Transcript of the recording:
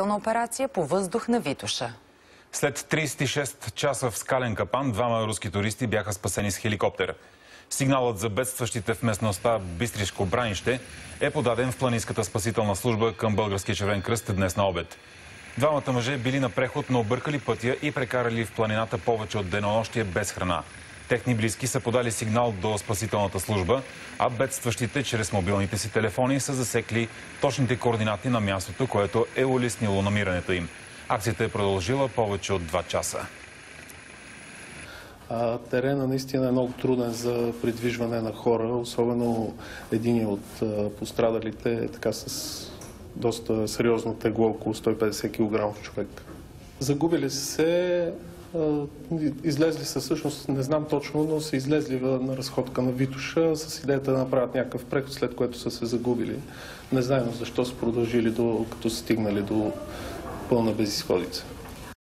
Операция по въздух на Витоша. След 36 часа в скален капан, двама руски туристи бяха спасени с хеликоптер. Сигналът за бедстващите в местността Бистришко Бранище е подаден в планинската спасителна служба към Българския червен кръст днес на обед. Двамата мъже били на преход, но объркали пътя и прекарали в планината повече от денонощие без храна. Техни близки са подали сигнал до спасителната служба, а бедстващите чрез мобилните си телефони са засекли точните координати на мястото, което е улеснило намирането им. Акцията е продължила повече от 2 часа. Терена наистина е много труден за придвижване на хора, особено един от пострадалите така с доста сериозно тегло, около 150 кг човек. Загубили се, излезли са всъщност, не знам точно, но са излезли на разходка на Витоша с идеята да направят някакъв преход, след което са се загубили. Не знаем защо са продължили, като са стигнали до пълна безизходица.